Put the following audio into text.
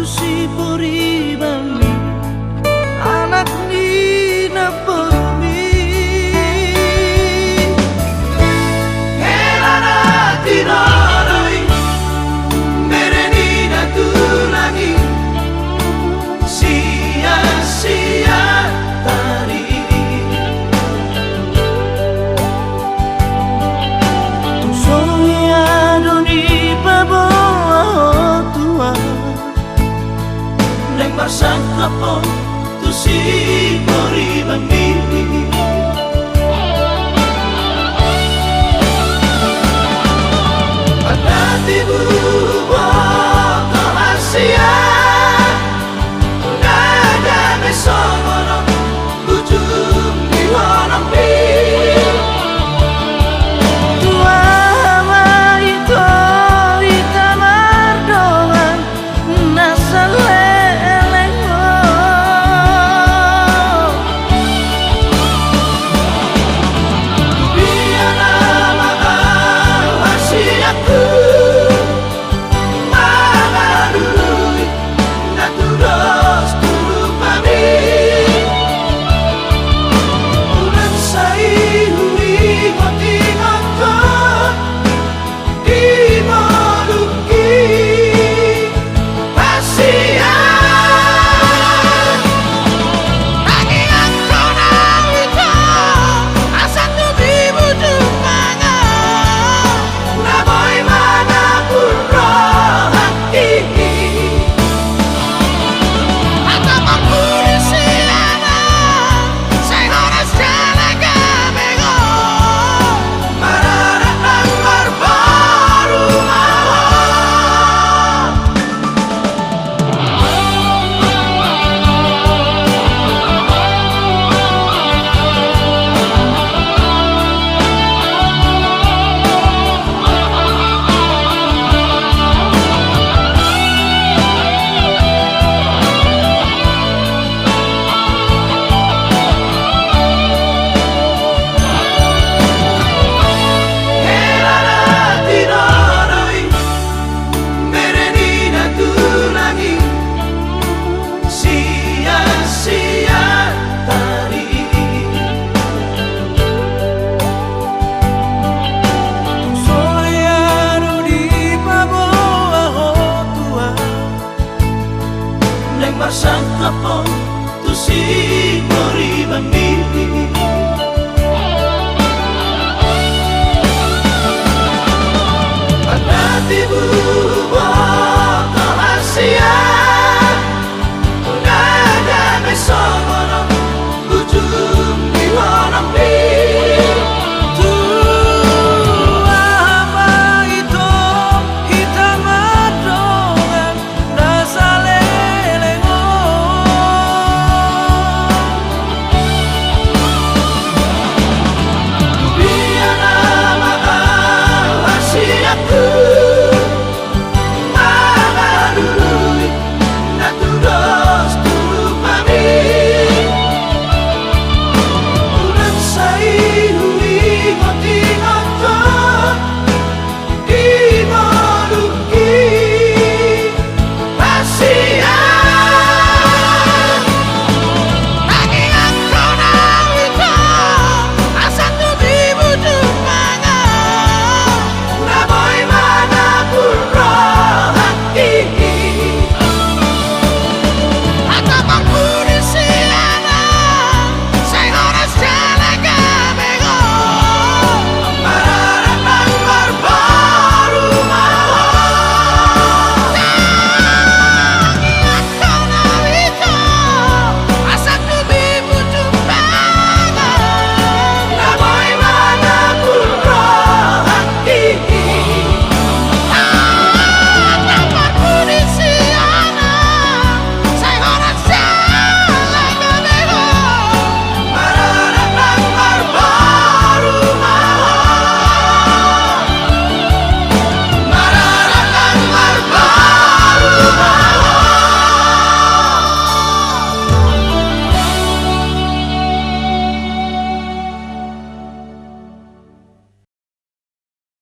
si puri bami anak ni na pami helana tinaroi mere ni na tulagi sia-sia tadi tu soñado ni babawa tua neng marsang kapon tu si puri bami Padati buwa kahasia nada mesono ujung di warang pi tua ma itu ita mardongan nasalelengho biana mahasiaku magadui naturos tulu pami ulan sai hui mati mata di maluki kasihan lagi aku nawika asal tu dibujuk mana naboy mana pura hati atau mampuri siana saya harus jaga bego mararang barbaru mawar helana tinaroi mere ni na tulagi sia-sia tadi soñado di babawa tua neng marsang kapon tu si puri bami Padati buwa